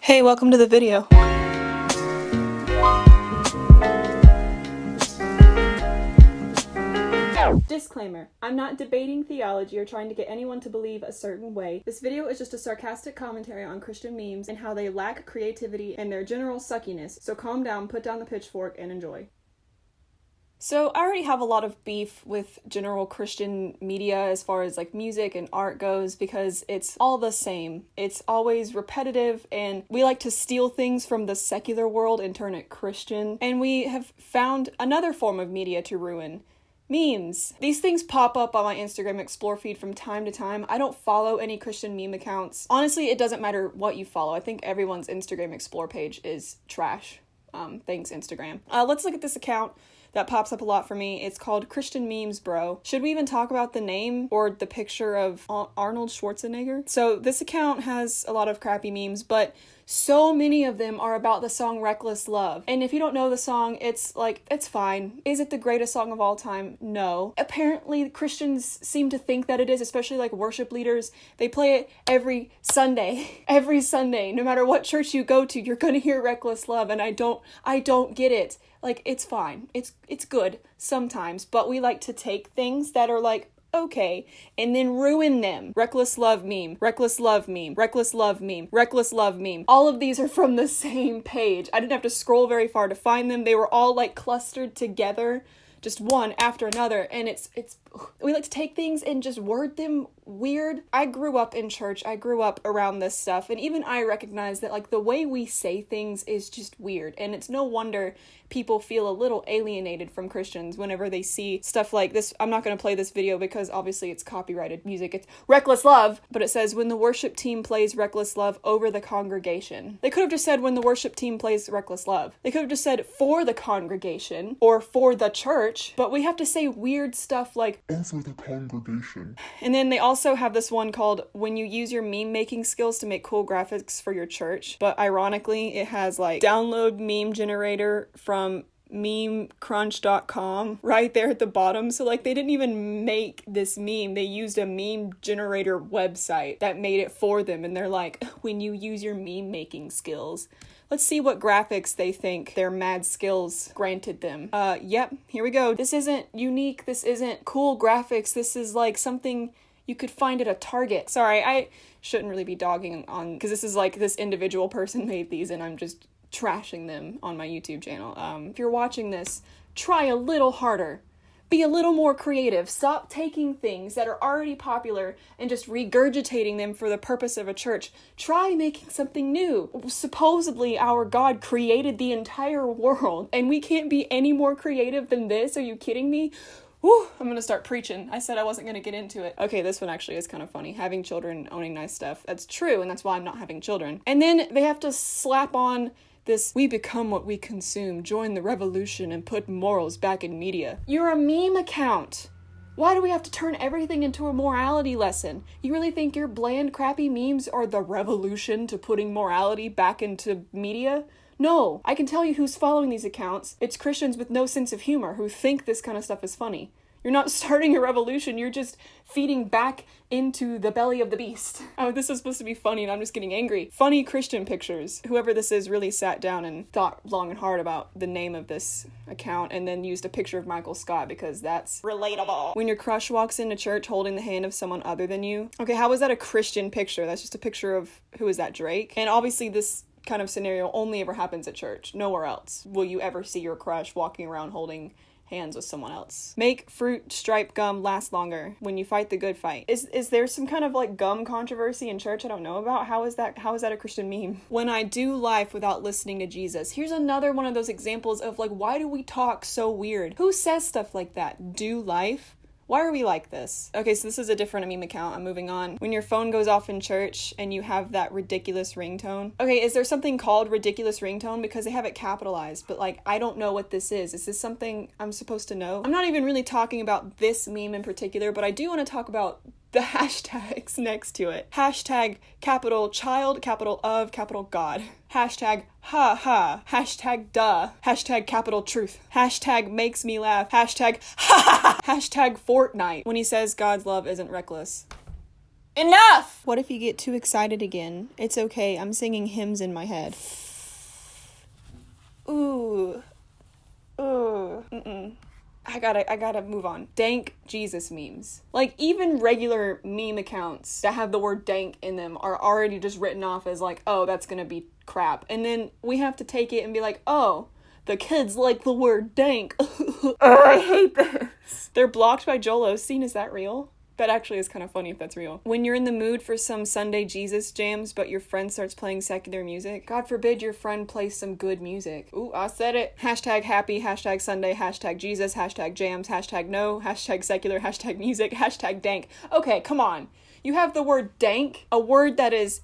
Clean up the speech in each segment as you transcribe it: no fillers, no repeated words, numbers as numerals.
Hey, welcome to the video. Disclaimer, I'm not debating theology or trying to get anyone to believe a certain way. This video is just a sarcastic commentary on Christian memes and how they lack creativity and their general suckiness, so calm down, put down the pitchfork, and enjoy. So I already have a lot of beef with general Christian media as far as like music and art goes because it's all the same. It's always repetitive and we like to steal things from the secular world and turn it Christian. And we have found another form of media to ruin. Memes. These things pop up on my Instagram Explore feed from time to time. I don't follow any Christian meme accounts. Honestly, it doesn't matter what you follow. I think everyone's Instagram Explore page is trash. Thanks, Instagram. Let's look at this account that pops up a lot for me. It's called Christian Memes, Bro. Should we even talk about the name or the picture of Arnold Schwarzenegger? So this account has a lot of crappy memes, but so many of them are about the song Reckless Love. And if you don't know the song, it's fine. Is it the greatest song of all time? No. Apparently Christians seem to think that it is, especially like worship leaders. They play it every Sunday. Every Sunday. No matter what church you go to, you're gonna hear Reckless Love, and I don't get it. Like, it's fine. It's good sometimes, but we like to take things that are like, okay, and then ruin them. Reckless love meme, reckless love meme, reckless love meme, reckless love meme. All of these are from the same page. I didn't have to scroll very far to find them. They were all like clustered together, just one after another, and it's we like to take things and just word them weird. I grew up in church. I grew up around this stuff, and even I recognize that like the way we say things is just weird, and it's no wonder people feel a little alienated from Christians whenever they see stuff like this. I'm not going to play this video because obviously it's copyrighted music. It's Reckless Love, but it says when the worship team plays Reckless Love over the congregation. They could have just said when the worship team plays Reckless Love. They could have just said for the congregation or for the church, but we have to say weird stuff like over the congregation. And then they also have this one called when you use your meme making skills to make cool graphics for your church, but ironically it has like download meme generator from memecrunch.com right there at the bottom. So like they didn't even make this meme. They used a meme generator website that made it for them, and they're like, when you use your meme making skills. Let's see what graphics they think their mad skills granted them. Yep, here we go. This isn't unique. This isn't cool graphics. This is like something you could find at a Target. Sorry, I shouldn't really be dogging on, because this is like this individual person made these and I'm just trashing them on my YouTube channel. If you're watching this, try a little harder. Be a little more creative. Stop taking things that are already popular and just regurgitating them for the purpose of a church. Try making something new. Supposedly, our God created the entire world, and we can't be any more creative than this. Are you kidding me? Whew, I'm gonna start preaching. I said I wasn't gonna get into it. Okay, this one actually is kind of funny. Having children, owning nice stuff. That's true, and that's why I'm not having children. And then they have to slap on this, we become what we consume, join the revolution, and put morals back in media. You're a meme account. Why do we have to turn everything into a morality lesson? You really think your bland, crappy memes are the revolution to putting morality back into media? No, I can tell you who's following these accounts. It's Christians with no sense of humor who think this kind of stuff is funny. You're not starting a revolution, you're just feeding back into the belly of the beast. Oh, this is supposed to be funny and I'm just getting angry. Funny Christian pictures. Whoever this is really sat down and thought long and hard about the name of this account and then used a picture of Michael Scott because that's relatable. When your crush walks into church holding the hand of someone other than you. Okay, how is that a Christian picture? That's just a picture of, who is that, Drake? And obviously this kind of scenario only ever happens at church. Nowhere else will you ever see your crush walking around holding hands with someone else. Make fruit stripe gum last longer when you fight the good fight. Is there some kind of like gum controversy in church I don't know about? How is that a Christian meme? When I do life without listening to Jesus. Here's another one of those examples of like, why do we talk so weird? Who says stuff like that? Do life? Why are we like this? Okay, so this is a different meme account. I'm moving on. When your phone goes off in church and you have that ridiculous ringtone. Okay, is there something called ridiculous ringtone? Because they have it capitalized, but like, I don't know what this is. Is this something I'm supposed to know? I'm not even really talking about this meme in particular, but I do want to talk about the hashtags next to it. Hashtag capital child, capital of, capital God. Hashtag ha ha. Hashtag duh. Hashtag capital truth. Hashtag makes me laugh. Hashtag ha ha ha. Hashtag Fortnite. When he says God's love isn't reckless. Enough! What if you get too excited again? It's okay, I'm singing hymns in my head. Ooh. I gotta move on. Dank Jesus memes. Like, even regular meme accounts that have the word dank in them are already just written off as like, oh, that's gonna be crap. And then we have to take it and be like, oh, the kids like the word dank. I hate this. They're blocked by Joel Osteen. Is that real? That actually is kind of funny if that's real. When you're in the mood for some Sunday Jesus jams, but your friend starts playing secular music, God forbid your friend plays some good music. Ooh, I said it. Hashtag happy, hashtag Sunday, hashtag Jesus, hashtag jams, hashtag no, hashtag secular, hashtag music, hashtag dank. Okay, come on. You have the word dank, a word that is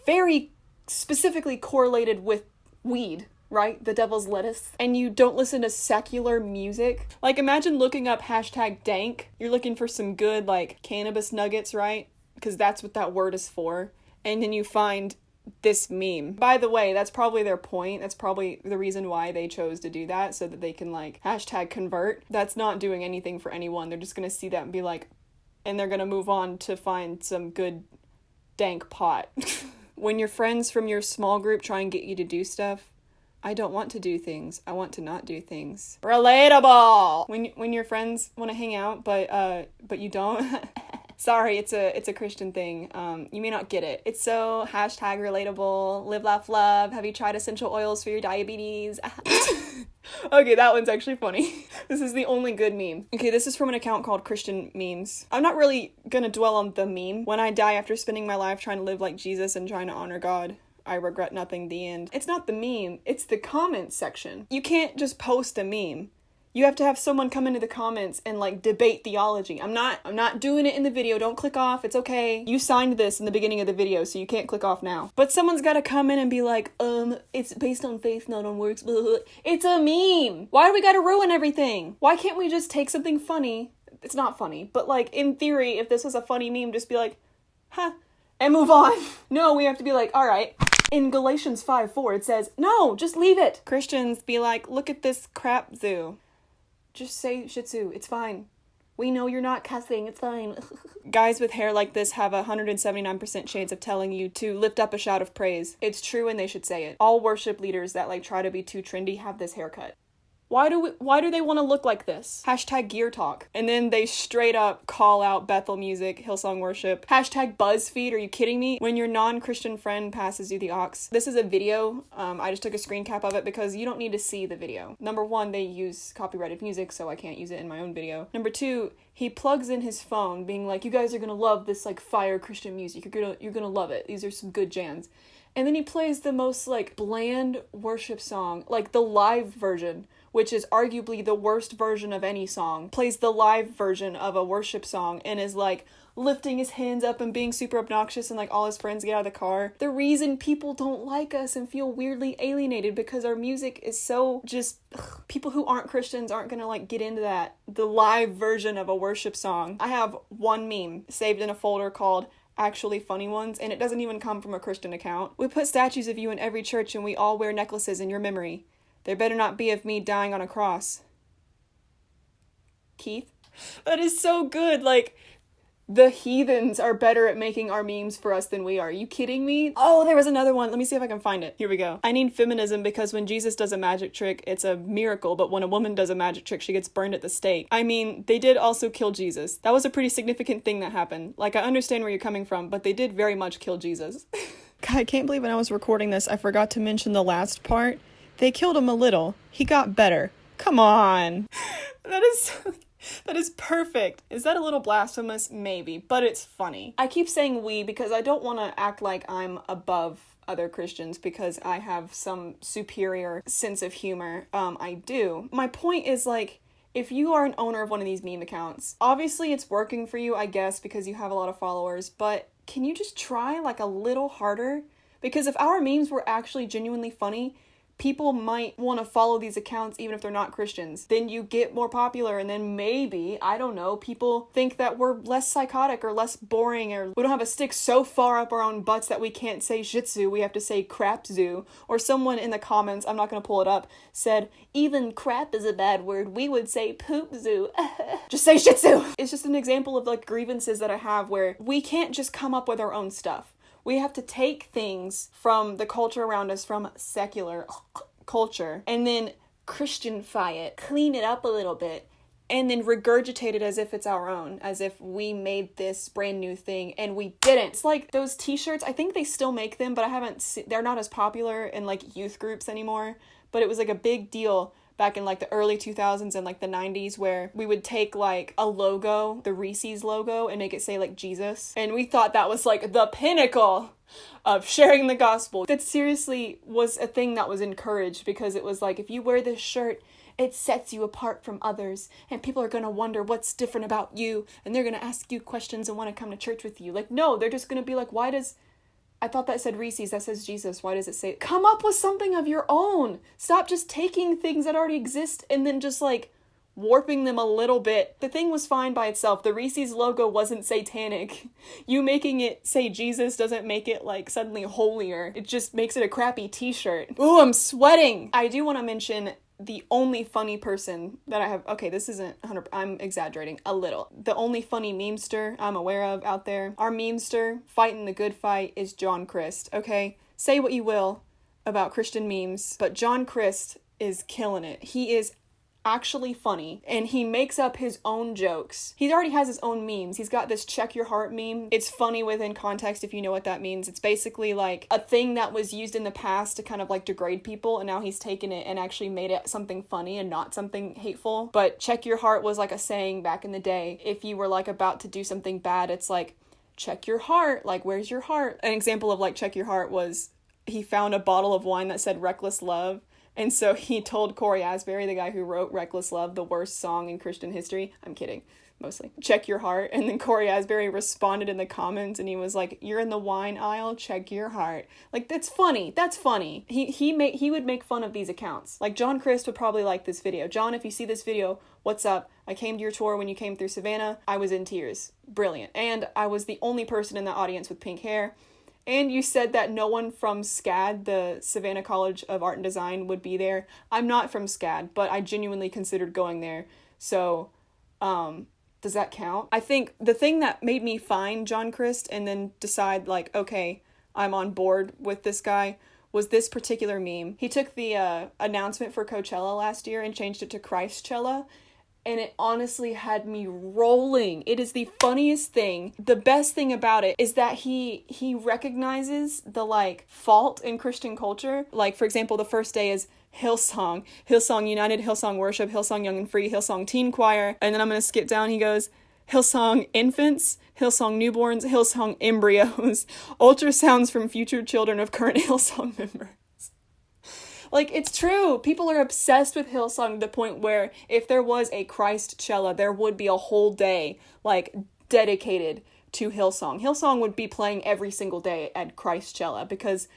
very specifically correlated with weed. Right? The devil's lettuce. And you don't listen to secular music. Like, imagine looking up hashtag dank. You're looking for some good, like, cannabis nuggets, right? Because that's what that word is for. And then you find this meme. By the way, that's probably their point. That's probably the reason why they chose to do that, so that they can, like, hashtag convert. That's not doing anything for anyone. They're just gonna see that and be like, and they're gonna move on to find some good dank pot. When your friends from your small group try and get you to do stuff, I don't want to do things. I want to not do things. Relatable! When your friends want to hang out, but you don't. Sorry, it's a Christian thing. You may not get it. It's so hashtag relatable. Live, laugh, love. Have you tried essential oils for your diabetes? Okay, that one's actually funny. This is the only good meme. Okay, this is from an account called Christian Memes. I'm not really gonna dwell on the meme. When I die after spending my life trying to live like Jesus and trying to honor God, I regret nothing, the end. It's not the meme, it's the comments section. You can't just post a meme. You have to have someone come into the comments and, like, debate theology. I'm not doing it in the video. Don't click off. It's okay. You signed this in the beginning of the video, so you can't click off now. But someone's gotta come in and be like, it's based on faith, not on works. It's a meme. Why do we gotta ruin everything? Why can't we just take something funny? It's not funny, but, like, in theory, if this was a funny meme, just be like, huh, and move on. No, we have to be like, all right. In Galatians 5:4, it says, no, just leave it. Christians be like, look at this crap zoo. Just say Shih Tzu, it's fine. We know you're not cussing, it's fine. Guys with hair like this have 179% chance of telling you to lift up a shout of praise. It's true and they should say it. All worship leaders that, like, try to be too trendy have this haircut. Why do they want to look like this? Hashtag gear talk. And then they straight up call out Bethel music, Hillsong worship. Hashtag BuzzFeed, are you kidding me? When your non-Christian friend passes you the aux. This is a video. I just took a screen cap of it because you don't need to see the video. Number one, they use copyrighted music, so I can't use it in my own video. Number two, he plugs in his phone being like, you guys are gonna love this, like, fire Christian music. You're gonna love it. These are some good jams. And then he plays the most, like, bland worship song, like the live version, which is arguably the worst version of any song, plays the live version of a worship song and is, like, lifting his hands up and being super obnoxious, and, like, all his friends get out of the car. The reason people don't like us and feel weirdly alienated because our music is so just... people who aren't Christians aren't gonna, like, get into that. The live version of a worship song. I have one meme saved in a folder called Actually Funny Ones, and it doesn't even come from a Christian account. We put statues of you in every church and we all wear necklaces in your memory. There better not be of me dying on a cross. Keith? That is so good. Like, the heathens are better at making our memes for us than we are. Are you kidding me? Oh, there was another one. Let me see if I can find it. Here we go. I need feminism because when Jesus does a magic trick, it's a miracle, but when a woman does a magic trick, she gets burned at the stake. I mean, they did also kill Jesus. That was a pretty significant thing that happened. Like, I understand where you're coming from, but they did very mumuch kill Jesus. God, I can't believe when I was recording this, I forgot to mention the last part. They killed him a little. He got better. Come on. That is perfect. Is that a little blasphemous? Maybe, but it's funny. I keep saying we because I don't want to act like I'm above other Christians because I have some superior sense of humor. I do. My point is, like, if you are an owner of one of these meme accounts, obviously it's working for you, I guess, because you have a lot of followers, but can you just try, like, a little harder? Because if our memes were actually genuinely funny, people might want to follow these accounts even if they're not Christians. Then you get more popular, and then maybe, I don't know, people think that we're less psychotic or less boring, or we don't have a stick so far up our own butts that we can't say shih tzu, we have to say crap zoo. Or someone in the comments, I'm not going to pull it up, said, even crap is a bad word, we would say poop zoo. Just say shih tzu. It's just an example of like grievances that I have where we can't just come up with our own stuff. We have to take things from the culture around us, from secular culture, and then Christianify it, clean it up a little bit, and then regurgitate it as if it's our own, as if we made this brand new thing, and we didn't. It's like those t-shirts, I think they still make them, but they're not as popular in like youth groups anymore, but it was like a big deal back in like the early 2000s and like the 90s, where we would take like a logo, the Reese's logo, and make it say like Jesus. And we thought that was like the pinnacle of sharing the gospel. That seriously was a thing that was encouraged, because it was like, if you wear this shirt, it sets you apart from others, and people are going to wonder what's different about you, and they're going to ask you questions and want to come to church with you. Like, no, they're just going to be like, I thought that said Reese's, that says Jesus. Why does it say? Come up with something of your own. Stop just taking things that already exist and then just like warping them a little bit. The thing was fine by itself. The Reese's logo wasn't satanic. You making it say Jesus doesn't make it like suddenly holier. It just makes it a crappy t-shirt. Ooh, I'm sweating. I do want to mention the only funny person that I have, okay, this isn't 100, I'm exaggerating a little. The only funny memester I'm aware of out there, our memester fighting the good fight, is John Crist, okay? Say what you will about Christian memes, but John Crist is killing it. He is actually funny, and he makes up his own jokes. He already has his own memes. He's got this check your heart meme. It's funny within context if you know what that means. It's basically like a thing that was used in the past to kind of like degrade people, and now he's taken it and actually made it something funny and not something hateful. But check your heart was like a saying back in the day. If you were like about to do something bad, it's like, check your heart, like where's your heart? An example of like check your heart was he found a bottle of wine that said reckless love. And so he told Corey Asbury, the guy who wrote Reckless Love, the worst song in Christian history. I'm kidding, mostly. Check your heart. And then Corey Asbury responded in the comments, and he was like, you're in the wine aisle, check your heart. Like, that's funny. That's funny. He would make fun of these accounts. Like, John Crist would probably like this video. John, if you see this video, what's up? I came to your tour when you came through Savannah. I was in tears. Brilliant. And I was the only person in the audience with pink hair. And you said that no one from SCAD, the Savannah College of Art and Design, would be there. I'm not from SCAD, but I genuinely considered going there. So, does that count? I think the thing that made me find John Crist and then decide, like, okay, I'm on board with this guy, was this particular meme. He took the announcement for Coachella last year and changed it to Christchella. And it honestly had me rolling. It is the funniest thing. The best thing about it is that he recognizes the, like, fault in Christian culture. Like, for example, the first day is Hillsong. Hillsong United, Hillsong Worship, Hillsong Young and Free, Hillsong Teen Choir. And then I'm going to skip down. He goes, Hillsong Infants, Hillsong Newborns, Hillsong Embryos, ultrasounds from future children of current Hillsong members. Like, it's true. People are obsessed with Hillsong to the point where if there was a Christchella, there would be a whole day, like, dedicated to Hillsong. Hillsong would be playing every single day at Christchella because,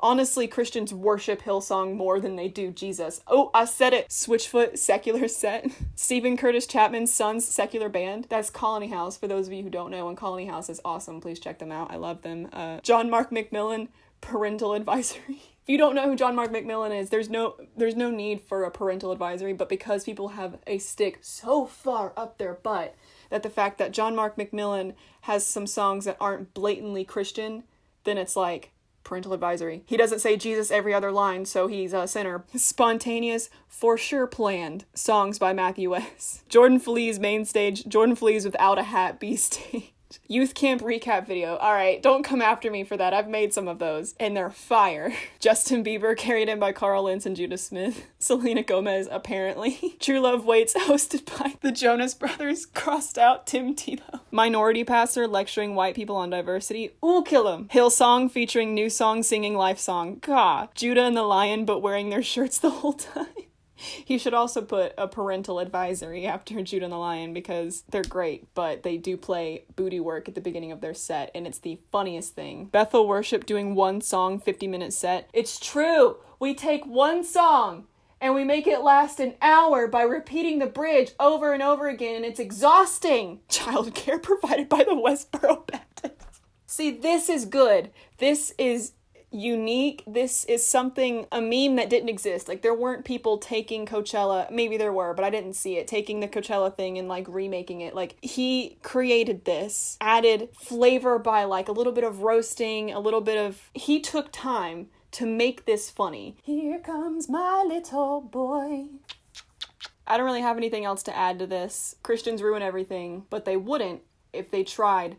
honestly, Christians worship Hillsong more than they do Jesus. Oh, I said it. Switchfoot secular set. Stephen Curtis Chapman's son's secular band. That's Colony House, for those of you who don't know, and Colony House is awesome. Please check them out. I love them. John Mark McMillan, parental advisory. If you don't know who John Mark McMillan is, there's no need for a parental advisory, but because people have a stick so far up their butt that the fact that John Mark McMillan has some songs that aren't blatantly Christian, then it's like parental advisory. He doesn't say Jesus every other line, so he's a sinner. Spontaneous, for sure planned songs by Matthew S. Jordan Flea's main stage, Jordan Flea's without a hat B stage. Youth camp recap video. Alright, don't come after me for that. I've made some of those, and they're fire. Justin Bieber, carried in by Carl Lentz and Judah Smith. Selena Gomez, apparently. True Love Waits, hosted by the Jonas Brothers, crossed out Tim Tebow. Minority pastor lecturing white people on diversity. Ooh, kill him. Hillsong featuring new song singing life song. God. Judah and the Lion, but wearing their shirts the whole time. He should also put a parental advisory after Jude and the Lion because they're great, but they do play booty work at the beginning of their set, and it's the funniest thing. Bethel Worship doing one song, 50-minute set. It's true! We take one song and we make it last an hour by repeating the bridge over and over again, and it's exhausting! Childcare provided by the Westboro Baptist. See, this is good. This is unique. This is something, a meme that didn't exist. Like, there weren't people taking Coachella, maybe there were, but I didn't see it, taking the Coachella thing and like remaking it. Like, he created this, added flavor by like a little bit of roasting, a little bit of, he took time to make this funny. Here comes my little boy. I don't really have anything else to add to this. Christians ruin everything, but they wouldn't if they tried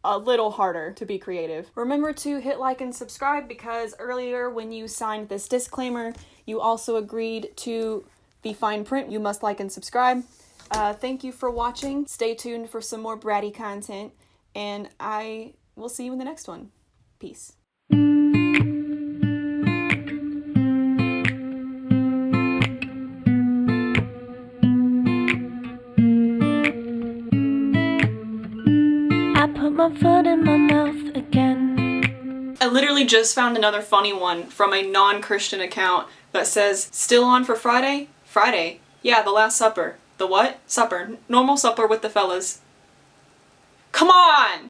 a little harder to be creative. Remember to hit like and subscribe because earlier when you signed this disclaimer, you also agreed to the fine print. You must like and subscribe. Thank you for watching. Stay tuned for some more bratty content, and I will see you in the next one. Peace. Put my foot in my mouth again. I literally just found another funny one from a non-Christian account that says, still on for Friday? Friday? Yeah, the Last Supper. The what? Supper. Normal supper with the fellas. Come on!